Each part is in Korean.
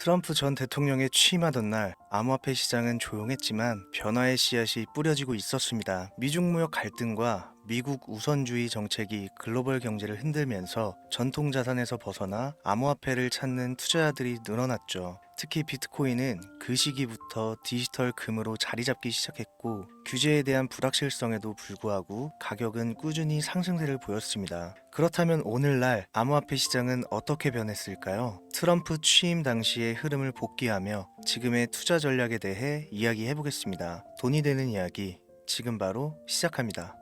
트럼프 전 대통령의 취임하던 날 암호화폐 시장은 조용했지만 변화의 씨앗이 뿌려지고 있었습니다. 미중 무역 갈등과 미국 우선주의 정책이 글로벌 경제를 흔들면서 전통 자산에서 벗어나 암호화폐를 찾는 투자자들이 늘어났죠. 특히 비트코인은 그 시기부터 디지털 금으로 자리 잡기 시작했고, 규제에 대한 불확실성에도 불구하고 가격은 꾸준히 상승세를 보였습니다. 그렇다면 오늘날 암호화폐 시장은 어떻게 변했을까요? 트럼프 취임 당시의 흐름을 복귀하며 지금의 투자 전략에 대해 이야기해 보겠습니다. 돈이 되는 이야기 지금 바로 시작합니다.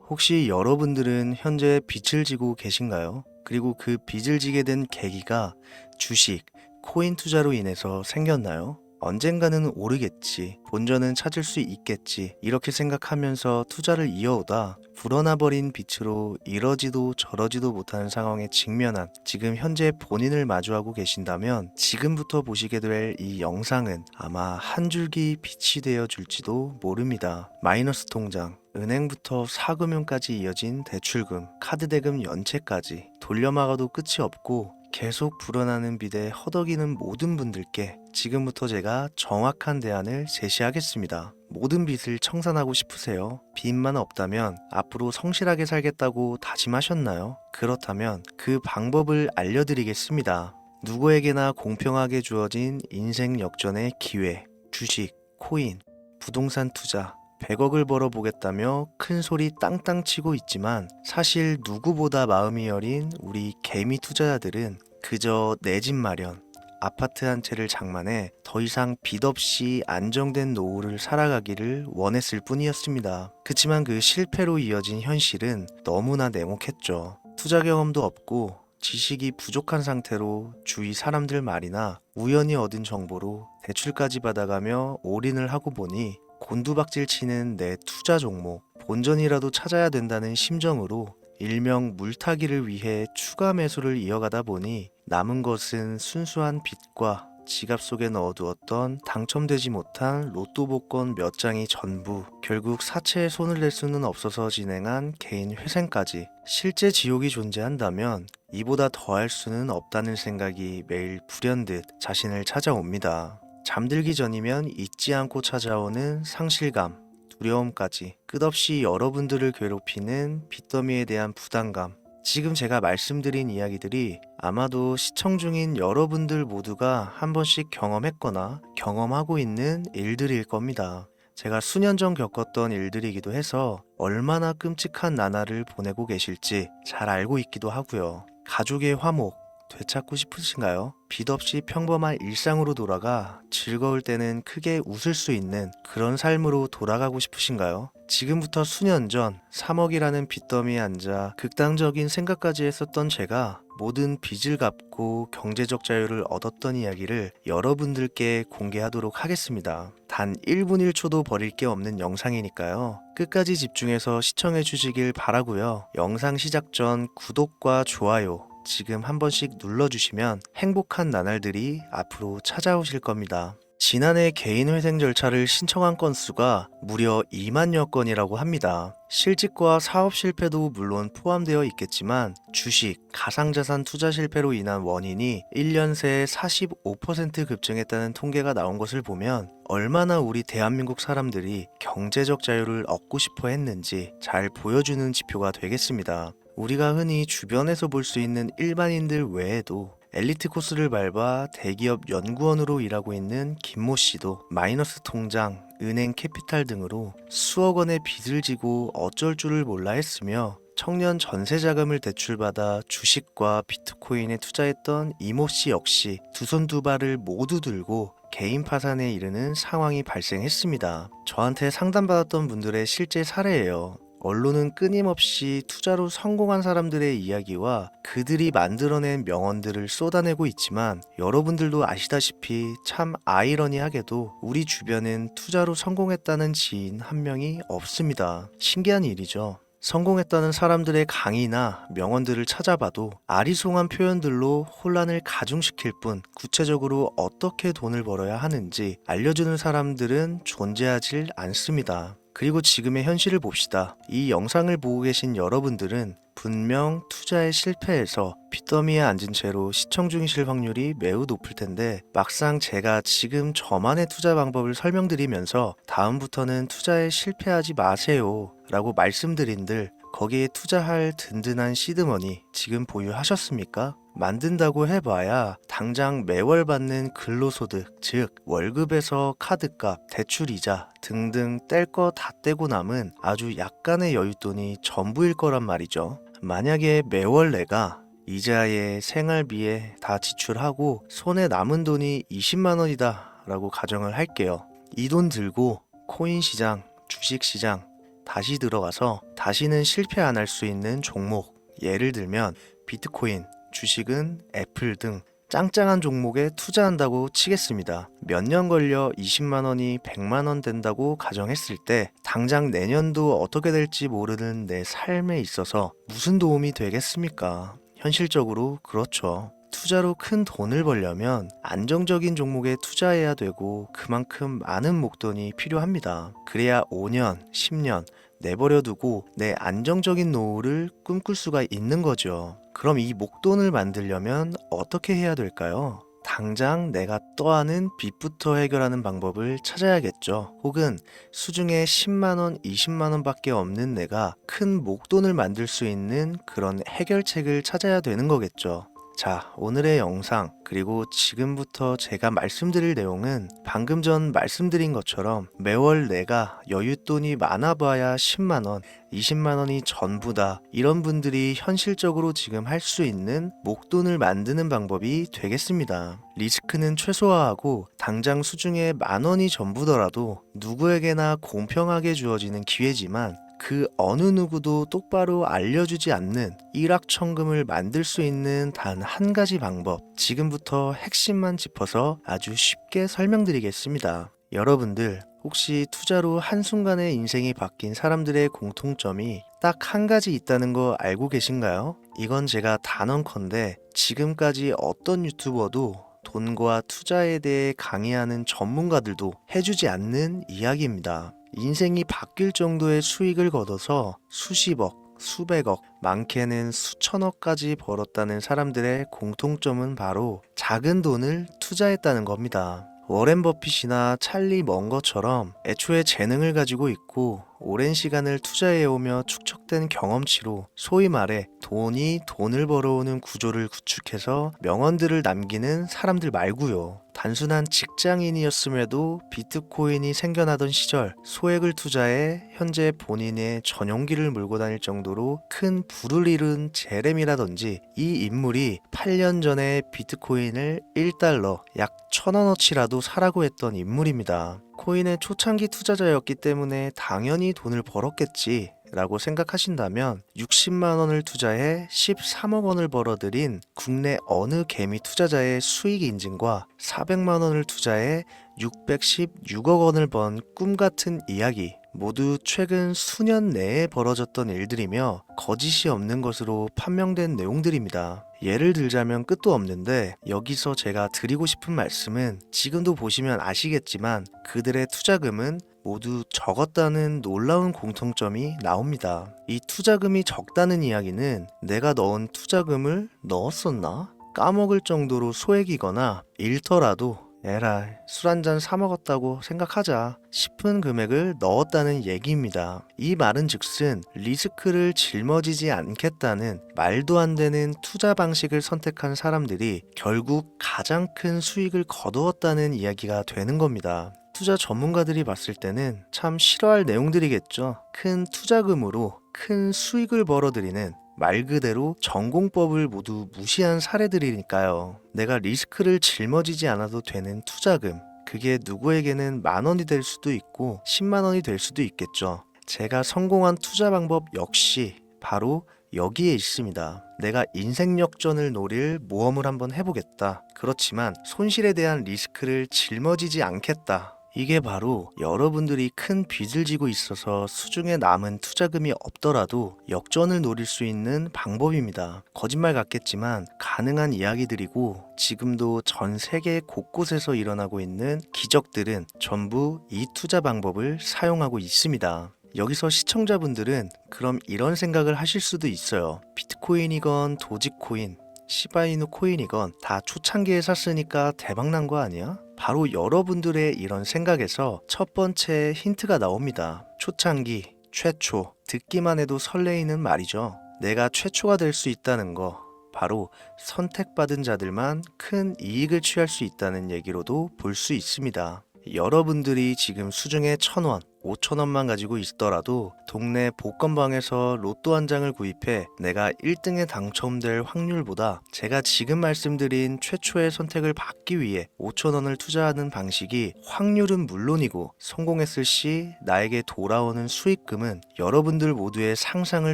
혹시 여러분들은 현재 빚을 지고 계신가요? 그리고 그 빚을 지게 된 계기가 주식, 코인 투자로 인해서 생겼나요? 언젠가는 오르겠지, 본전은 찾을 수 있겠지, 이렇게 생각하면서 투자를 이어오다 불어나버린 빚으로 이러지도 저러지도 못하는 상황에 직면한 지금 현재 본인을 마주하고 계신다면 지금부터 보시게 될 이 영상은 아마 한 줄기 빛이 되어 줄지도 모릅니다. 마이너스 통장, 은행부터 사금융까지 이어진 대출금, 카드 대금 연체까지 돌려막아도 끝이 없고 계속 불어나는 빚에 허덕이는 모든 분들께 지금부터 제가 정확한 대안을 제시하겠습니다. 모든 빚을 청산하고 싶으세요? 빚만 없다면 앞으로 성실하게 살겠다고 다짐하셨나요? 그렇다면 그 방법을 알려드리겠습니다. 누구에게나 공평하게 주어진 인생 역전의 기회, 주식, 코인, 부동산 투자, 100억을 벌어보겠다며 큰 소리 땅땅 치고 있지만 사실 누구보다 마음이 여린 우리 개미 투자자들은 그저 내 집 마련, 아파트 한 채를 장만해 더 이상 빚 없이 안정된 노후를 살아가기를 원했을 뿐이었습니다. 그치만 그 실패로 이어진 현실은 너무나 냉혹했죠. 투자 경험도 없고 지식이 부족한 상태로 주위 사람들 말이나 우연히 얻은 정보로 대출까지 받아가며 올인을 하고 보니 곤두박질 치는 내 투자 종목, 본전이라도 찾아야 된다는 심정으로 일명 물타기를 위해 추가 매수를 이어가다 보니 남은 것은 순수한 빚과 지갑 속에 넣어두었던 당첨되지 못한 로또 복권 몇 장이 전부, 결국 사채에 손을 댈 수는 없어서 진행한 개인 회생까지. 실제 지옥이 존재한다면 이보다 더할 수는 없다는 생각이 매일 불현듯 자신을 찾아옵니다. 잠들기 전이면 잊지 않고 찾아오는 상실감, 두려움까지 끝없이 여러분들을 괴롭히는 빚더미에 대한 부담감. 지금 제가 말씀드린 이야기들이 아마도 시청 중인 여러분들 모두가 한 번씩 경험했거나 경험하고 있는 일들일 겁니다. 제가 수년 전 겪었던 일들이기도 해서 얼마나 끔찍한 나날을 보내고 계실지 잘 알고 있기도 하고요. 가족의 화목 되찾고 싶으신가요? 빚 없이 평범한 일상으로 돌아가 즐거울 때는 크게 웃을 수 있는 그런 삶으로 돌아가고 싶으신가요? 지금부터 수년 전 3억이라는 빚더미에 앉아 극단적인 생각까지 했었던 제가 모든 빚을 갚고 경제적 자유를 얻었던 이야기를 여러분들께 공개하도록 하겠습니다. 단 1분 1초도 버릴 게 없는 영상이니까요. 끝까지 집중해서 시청해 주시길 바라고요. 영상 시작 전 구독과 좋아요 지금 한 번씩 눌러주시면 행복한 나날들이 앞으로 찾아오실 겁니다. 지난해 개인 회생 절차를 신청한 건수가 무려 2만여 건이라고 합니다. 실직과 사업 실패도 물론 포함되어 있겠지만 주식, 가상자산 투자 실패로 인한 원인이 1년 새에 45% 급증했다는 통계가 나온 것을 보면 얼마나 우리 대한민국 사람들이 경제적 자유를 얻고 싶어 했는지 잘 보여주는 지표가 되겠습니다. 우리가 흔히 주변에서 볼 수 있는 일반인들 외에도 엘리트 코스를 밟아 대기업 연구원으로 일하고 있는 김모 씨도 마이너스 통장, 은행 캐피탈 등으로 수억 원의 빚을 지고 어쩔 줄을 몰라 했으며 청년 전세 자금을 대출받아 주식과 비트코인에 투자했던 이모 씨 역시 두 손 두 발을 모두 들고 개인 파산에 이르는 상황이 발생했습니다. 저한테 상담받았던 분들의 실제 사례예요. 언론은 끊임없이 투자로 성공한 사람들의 이야기와 그들이 만들어낸 명언들을 쏟아내고 있지만 여러분들도 아시다시피 참 아이러니하게도 우리 주변엔 투자로 성공했다는 지인 한 명이 없습니다. 신기한 일이죠. 성공했다는 사람들의 강의나 명언들을 찾아봐도 아리송한 표현들로 혼란을 가중시킬 뿐 구체적으로 어떻게 돈을 벌어야 하는지 알려주는 사람들은 존재하질 않습니다. 그리고 지금의 현실을 봅시다. 이 영상을 보고 계신 여러분들은 분명 투자에 실패해서 빚더미에 앉은 채로 시청 중이실 확률이 매우 높을 텐데, 막상 제가 지금 저만의 투자 방법을 설명드리면서 다음부터는 투자에 실패하지 마세요 라고 말씀드린들, 거기에 투자할 든든한 시드머니 지금 보유하셨습니까? 만든다고 해봐야 당장 매월 받는 근로소득, 즉 월급에서 카드값, 대출이자 등등 뗄 거 다 떼고 남은 아주 약간의 여윳돈이 전부일 거란 말이죠. 만약에 매월 내가 이자에 생활비에 다 지출하고 손에 남은 돈이 20만 원이다 라고 가정을 할게요. 이 돈 들고 코인 시장, 주식 시장 다시 들어가서 다시는 실패 안 할 수 있는 종목, 예를 들면 비트코인, 주식은 애플 등 짱짱한 종목에 투자한다고 치겠습니다. 몇 년 걸려 20만 원이 100만 원 된다고 가정했을 때 당장 내년도 어떻게 될지 모르는 내 삶에 있어서 무슨 도움이 되겠습니까? 현실적으로 그렇죠. 투자로 큰 돈을 벌려면 안정적인 종목에 투자해야 되고 그만큼 많은 목돈이 필요합니다. 그래야 5년, 10년 내버려 두고 내 안정적인 노후를 꿈꿀 수가 있는 거죠. 그럼 이 목돈을 만들려면 어떻게 해야 될까요? 당장 내가 떠안은 빚부터 해결하는 방법을 찾아야겠죠. 혹은 수중에 10만원, 20만원 밖에 없는 내가 큰 목돈을 만들 수 있는 그런 해결책을 찾아야 되는 거겠죠. 자, 오늘의 영상 그리고 지금부터 제가 말씀드릴 내용은 방금 전 말씀드린 것처럼 매월 내가 여윳돈이 많아봐야 10만원, 20만원이 전부다, 이런 분들이 현실적으로 지금 할 수 있는 목돈을 만드는 방법이 되겠습니다. 리스크는 최소화하고 당장 수중에 만원이 전부더라도 누구에게나 공평하게 주어지는 기회지만 그 어느 누구도 똑바로 알려주지 않는 일확천금을 만들 수 있는 단 한 가지 방법, 지금부터 핵심만 짚어서 아주 쉽게 설명드리겠습니다. 여러분들 혹시 투자로 한순간에 인생이 바뀐 사람들의 공통점이 딱 한 가지 있다는 거 알고 계신가요? 이건 제가 단언컨대 지금까지 어떤 유튜버도 돈과 투자에 대해 강의하는 전문가들도 해주지 않는 이야기입니다. 인생이 바뀔 정도의 수익을 거둬서 수십억, 수백억, 많게는 수천억까지 벌었다는 사람들의 공통점은 바로 작은 돈을 투자했다는 겁니다. 워렌 버핏이나 찰리 먼거처럼 애초에 재능을 가지고 있고 오랜 시간을 투자해오며 축적된 경험치로 소위 말해 돈이 돈을 벌어오는 구조를 구축해서 명언들을 남기는 사람들 말고요. 단순한 직장인이었음에도 비트코인이 생겨나던 시절 소액을 투자해 현재 본인의 전용기를 몰고 다닐 정도로 큰 부를 이룬 제렘이라든지, 이 인물이 8년 전에 비트코인을 1달러 약 1,000원어치라도 사라고 했던 인물입니다. 코인의 초창기 투자자였기 때문에 당연히 돈을 벌었겠지 라고 생각하신다면 60만 원을 투자해 13억 원을 벌어들인 국내 어느 개미 투자자의 수익 인증과 400만 원을 투자해 616억 원을 번 꿈같은 이야기, 모두 최근 수년 내에 벌어졌던 일들이며 거짓이 없는 것으로 판명된 내용들입니다. 예를 들자면 끝도 없는데, 여기서 제가 드리고 싶은 말씀은 지금도 보시면 아시겠지만 그들의 투자금은 모두 적었다는 놀라운 공통점이 나옵니다. 이 투자금이 적다는 이야기는 내가 넣은 투자금을 넣었었나? 까먹을 정도로 소액이거나 잃더라도 에라 술 한잔 사 먹었다고 생각하자 싶은 금액을 넣었다는 얘기입니다. 이 말은 즉슨 리스크를 짊어지지 않겠다는 말도 안 되는 투자 방식을 선택한 사람들이 결국 가장 큰 수익을 거두었다는 이야기가 되는 겁니다. 투자 전문가들이 봤을 때는 참 싫어할 내용들이겠죠. 큰 투자금으로 큰 수익을 벌어들이는, 말 그대로 전공법을 모두 무시한 사례들이니까요. 내가 리스크를 짊어지지 않아도 되는 투자금, 그게 누구에게는 만 원이 될 수도 있고 10만 원이 될 수도 있겠죠. 제가 성공한 투자 방법 역시 바로 여기에 있습니다. 내가 인생 역전을 노릴 모험을 한번 해보겠다. 그렇지만 손실에 대한 리스크를 짊어지지 않겠다. 이게 바로 여러분들이 큰 빚을 지고 있어서 수중에 남은 투자금이 없더라도 역전을 노릴 수 있는 방법입니다. 거짓말 같겠지만 가능한 이야기들이고 지금도 전 세계 곳곳에서 일어나고 있는 기적들은 전부 이 투자 방법을 사용하고 있습니다. 여기서 시청자분들은 그럼 이런 생각을 하실 수도 있어요. 비트코인이건 도지코인, 시바이누 코인이건 다 초창기에 샀으니까 대박난 거 아니야? 바로 여러분들의 이런 생각에서 첫 번째 힌트가 나옵니다. 초창기, 최초, 듣기만 해도 설레이는 말이죠. 내가 최초가 될 수 있다는 거, 바로 선택받은 자들만 큰 이익을 취할 수 있다는 얘기로도 볼 수 있습니다. 여러분들이 지금 수중에 1,000원, 5,000원만 가지고 있더라도 동네 복권방에서 로또 한 장을 구입해 내가 1등에 당첨될 확률보다 제가 지금 말씀드린 최초의 선택을 받기 위해 5,000원을 투자하는 방식이 확률은 물론이고 성공했을 시 나에게 돌아오는 수익금은 여러분들 모두의 상상을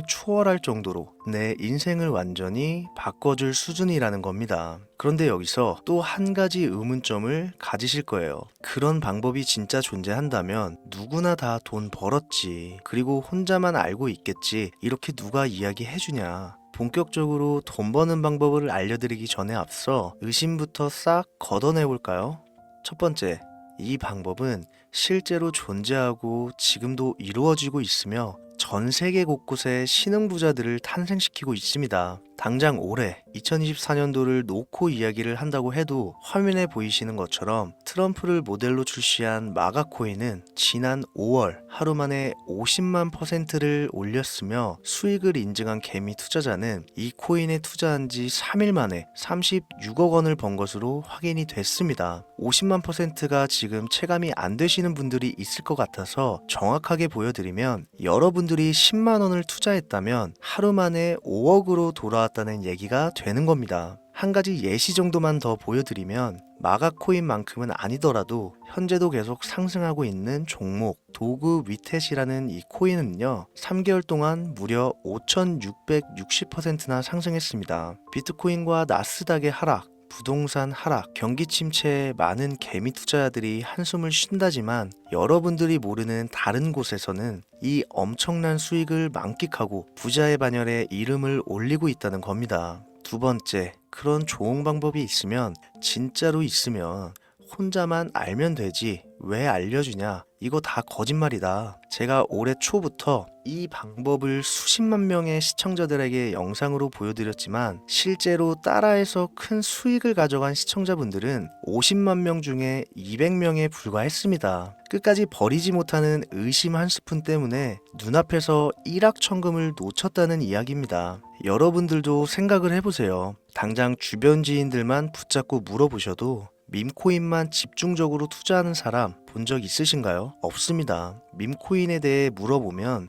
초월할 정도로 내 인생을 완전히 바꿔줄 수준이라는 겁니다. 그런데 여기서 또 한 가지 의문점을 가지실 거예요. 그런 방법이 진짜 존재한다면 누구나 다 돈 벌었지. 그리고 혼자만 알고 있겠지. 이렇게 누가 이야기해주냐. 본격적으로 돈 버는 방법을 알려드리기 전에 앞서 의심부터 싹 걷어내볼까요? 첫 번째, 이 방법은 실제로 존재하고 지금도 이루어지고 있으며 전 세계 곳곳에 신흥부자들을 탄생시키고 있습니다. 당장 올해 2024년도를 놓고 이야기를 한다고 해도 화면에 보이시는 것처럼 트럼프를 모델로 출시한 마가코인은 지난 5월 하루 만에 50만 %를 올렸으며 수익을 인증한 개미 투자자는 이 코인에 투자한 지 3일 만에 36억 원을 번 것으로 확인이 됐습니다. 50만 %가 지금 체감이 안 되시는 분들이 있을 것 같아서 정확하게 보여드리면 여러분들이 10만 원을 투자했다면 하루 만에 5억으로 돌아왔다는 얘기가 되는 겁니다. 한 가지 예시 정도만 더 보여드리면 마가코인만큼은 아니더라도 현재도 계속 상승하고 있는 종목 도구 위텟이라는 이 코인은요 3개월 동안 무려 5,660%나 상승했습니다. 비트코인과 나스닥의 하락, 부동산 하락, 경기 침체에 많은 개미 투자자들이 한숨을 쉰다지만 여러분들이 모르는 다른 곳에서는 이 엄청난 수익을 만끽하고 부자의 반열에 이름을 올리고 있다는 겁니다. 두 번째, 그런 좋은 방법이 있으면 진짜로 있으면 혼자만 알면 되지 왜 알려주냐? 이거 다 거짓말이다. 제가 올해 초부터 이 방법을 수십만 명의 시청자들에게 영상으로 보여드렸지만 실제로 따라해서 큰 수익을 가져간 시청자분들은 50만 명 중에 200명에 불과했습니다. 끝까지 버리지 못하는 의심 한 스푼 때문에 눈앞에서 일확천금을 놓쳤다는 이야기입니다. 여러분들도 생각을 해보세요. 당장 주변 지인들만 붙잡고 물어보셔도 밈코인만 집중적으로 투자하는 사람 본 적 있으신가요? 없습니다. 밈코인에 대해 물어보면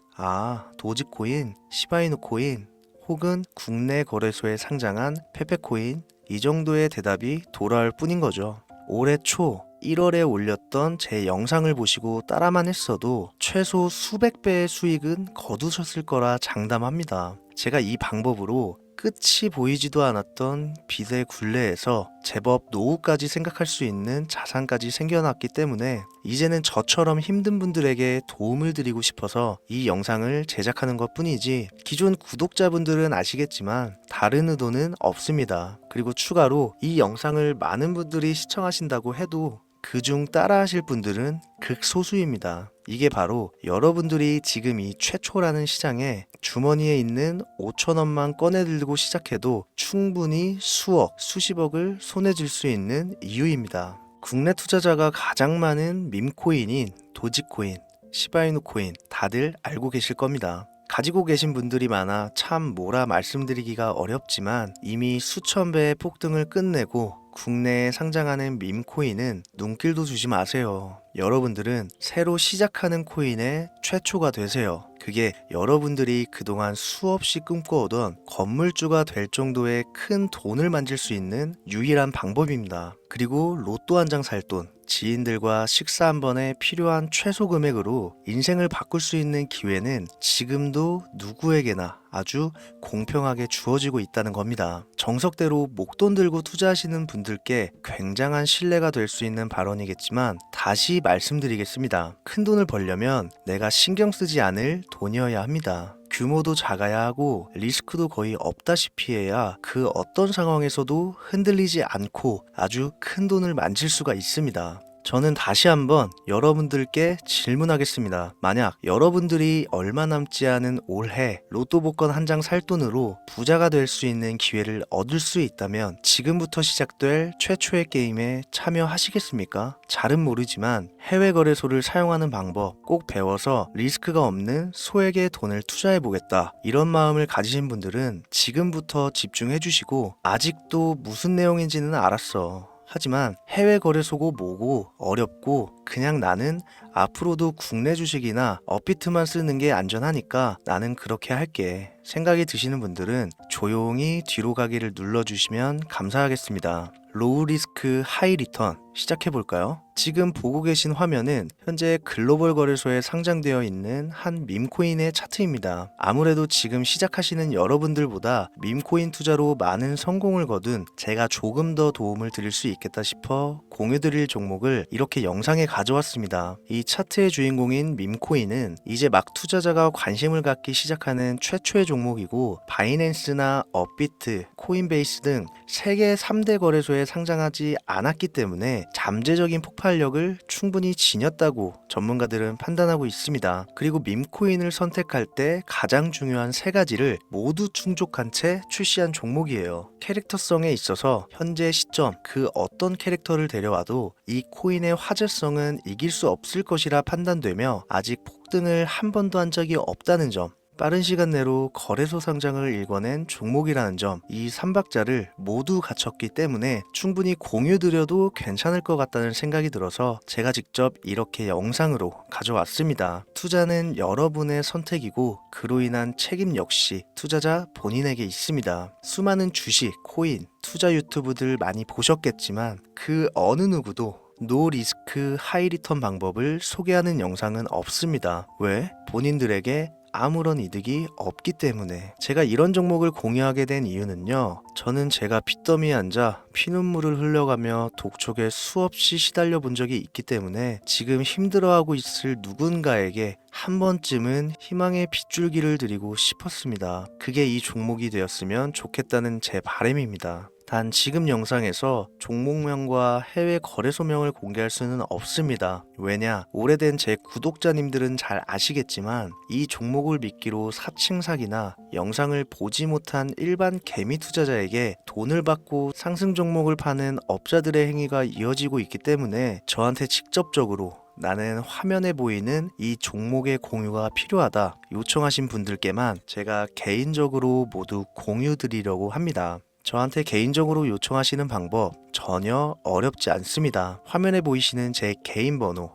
도지코인, 시바이누 코인 혹은 국내 거래소에 상장한 페페코인 이 정도의 대답이 돌아올 뿐인 거죠. 올해 초 1월에 올렸던 제 영상을 보시고 따라만 했어도 최소 수백 배의 수익은 거두셨을 거라 장담합니다. 제가 이 방법으로 끝이 보이지도 않았던 빚의 굴레에서 제법 노후까지 생각할 수 있는 자산까지 생겨났기 때문에 이제는 저처럼 힘든 분들에게 도움을 드리고 싶어서 이 영상을 제작하는 것 뿐이지 기존 구독자분들은 아시겠지만 다른 의도는 없습니다. 그리고 추가로 이 영상을 많은 분들이 시청하신다고 해도 그중 따라하실 분들은 극소수입니다. 이게 바로 여러분들이 지금 이 최초라는 시장에 주머니에 있는 5,000원만 꺼내들고 시작해도 충분히 수억, 수십억을 손에 쥘 수 있는 이유입니다. 국내 투자자가 가장 많은 밈코인인 도지코인, 시바이누 코인 다들 알고 계실 겁니다. 가지고 계신 분들이 많아 참 뭐라 말씀드리기가 어렵지만 이미 수천 배의 폭등을 끝내고 국내에 상장하는 밈코인은 눈길도 주지 마세요. 여러분들은 새로 시작하는 코인의 최초가 되세요. 그게 여러분들이 그동안 수없이 꿈꿔오던 건물주가 될 정도의 큰 돈을 만질 수 있는 유일한 방법입니다. 그리고 로또 한 장 살 돈, 지인들과 식사 한 번에 필요한 최소 금액으로 인생을 바꿀 수 있는 기회는 지금도 누구에게나 아주 공평하게 주어지고 있다는 겁니다. 정석대로 목돈 들고 투자하시는 분들께 굉장한 신뢰가 될 수 있는 발언이겠지만 다시 말씀드리겠습니다. 큰 돈을 벌려면 내가 신경 쓰지 않을 돈이어야 합니다. 규모도 작아야 하고 리스크도 거의 없다시피 해야 그 어떤 상황에서도 흔들리지 않고 아주 큰 돈을 만질 수가 있습니다. 저는 다시 한번 여러분들께 질문하겠습니다. 만약 여러분들이 얼마 남지 않은 올해 로또 복권 한 장 살 돈으로 부자가 될 수 있는 기회를 얻을 수 있다면 지금부터 시작될 최초의 게임에 참여하시겠습니까? 잘은 모르지만 해외 거래소를 사용하는 방법 꼭 배워서 리스크가 없는 소액의 돈을 투자해 보겠다. 이런 마음을 가지신 분들은 지금부터 집중해 주시고 아직도 무슨 내용인지는 알았어. 하지만 해외 거래소고 뭐고 어렵고 그냥 나는 앞으로도 국내 주식이나 업비트만 쓰는 게 안전하니까 나는 그렇게 할게 생각이 드시는 분들은 조용히 뒤로 가기를 눌러주시면 감사하겠습니다. 로우 리스크 하이 리턴 시작해볼까요? 지금 보고 계신 화면은 현재 글로벌 거래소에 상장되어 있는 한 밈코인의 차트입니다. 아무래도 지금 시작하시는 여러분들보다 밈코인 투자로 많은 성공을 거둔 제가 조금 더 도움을 드릴 수 있겠다 싶어 공유드릴 종목을 이렇게 영상에 가져왔습니다. 이 차트의 주인공인 밈코인은 이제 막 투자자가 관심을 갖기 시작하는 최초의 종목이고 바이낸스나 업비트, 코인베이스 등 세계 3대 거래소에 상장하지 않았기 때문에 잠재적인 폭발력을 충분히 지녔다고 전문가들은 판단하고 있습니다. 그리고 밈코인을 선택할 때 가장 중요한 세 가지를 모두 충족한 채 출시한 종목이에요. 캐릭터성에 있어서 현재 시점 그 어떤 캐릭터를 데려와도 이 코인의 화제성은 이길 수 없을 것이라 판단되며 아직 폭등을 한 번도 한 적이 없다는 점, 빠른 시간 내로 거래소 상장을 일궈낸 종목이라는 점, 이 3박자를 모두 갖췄기 때문에 충분히 공유드려도 괜찮을 것 같다는 생각이 들어서 제가 직접 이렇게 영상으로 가져왔습니다. 투자는 여러분의 선택이고 그로 인한 책임 역시 투자자 본인에게 있습니다. 수많은 주식, 코인, 투자 유튜브들 많이 보셨겠지만 그 어느 누구도 노 리스크 하이 리턴 방법을 소개하는 영상은 없습니다. 왜? 본인들에게 아무런 이득이 없기 때문에. 제가 이런 종목을 공유하게 된 이유는요, 저는 제가 빚더미에 앉아 피눈물을 흘려가며 독촉에 수없이 시달려 본 적이 있기 때문에 지금 힘들어하고 있을 누군가에게 한 번쯤은 희망의 빗줄기를 드리고 싶었습니다. 그게 이 종목이 되었으면 좋겠다는 제 바람입니다. 단 지금 영상에서 종목명과 해외 거래소명을 공개할 수는 없습니다. 왜냐? 오래된 제 구독자님들은 잘 아시겠지만 이 종목을 미끼로 사칭 사기나 영상을 보지 못한 일반 개미 투자자에게 돈을 받고 상승 종목을 파는 업자들의 행위가 이어지고 있기 때문에 저한테 직접적으로 나는 화면에 보이는 이 종목의 공유가 필요하다 요청하신 분들께만 제가 개인적으로 모두 공유 드리려고 합니다. 저한테 개인적으로 요청하시는 방법 전혀 어렵지 않습니다. 화면에 보이시는 제 개인 번호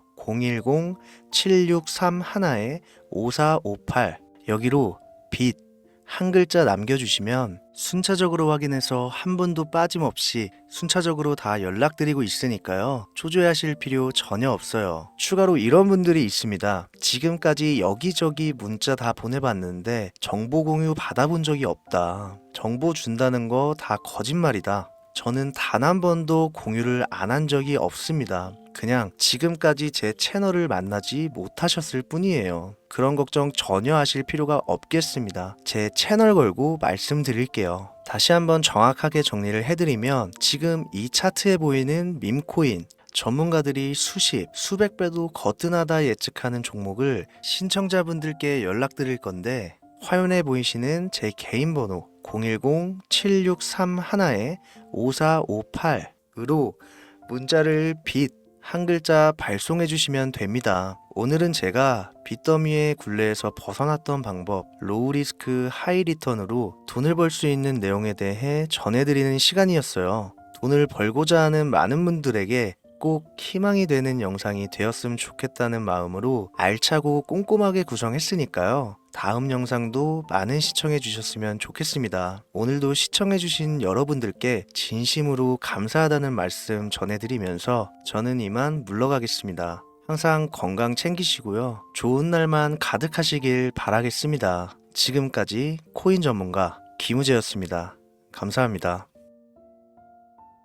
010-7631-5458 여기로 빚 한 글자 남겨주시면 순차적으로 확인해서 한 분도 빠짐없이 순차적으로 다 연락드리고 있으니까요. 초조해하실 필요 전혀 없어요. 추가로 이런 분들이 있습니다. 지금까지 여기저기 문자 다 보내봤는데 정보 공유 받아본 적이 없다. 정보 준다는 거 다 거짓말이다. 저는 단 한 번도 공유를 안 한 적이 없습니다. 그냥 지금까지 제 채널을 만나지 못하셨을 뿐이에요. 그런 걱정 전혀 하실 필요가 없겠습니다. 제 채널 걸고 말씀드릴게요. 다시 한번 정확하게 정리를 해드리면 지금 이 차트에 보이는 밈코인 전문가들이 수십, 수백 배도 거뜬하다 예측하는 종목을 신청자분들께 연락드릴 건데 화면에 보이시는 제 개인 번호 010-7631-5458으로 문자를 빚 한 글자 발송해 주시면 됩니다. 오늘은 제가 빚더미의 굴레에서 벗어났던 방법, 로우 리스크 하이 리턴으로 돈을 벌 수 있는 내용에 대해 전해드리는 시간이었어요. 돈을 벌고자 하는 많은 분들에게 꼭 희망이 되는 영상이 되었으면 좋겠다는 마음으로 알차고 꼼꼼하게 구성했으니까요. 다음 영상도 많은 시청해 주셨으면 좋겠습니다. 오늘도 시청해 주신 여러분들께 진심으로 감사하다는 말씀 전해드리면서 저는 이만 물러가겠습니다. 항상 건강 챙기시고요. 좋은 날만 가득하시길 바라겠습니다. 지금까지 코인 전문가 김우재였습니다. 감사합니다.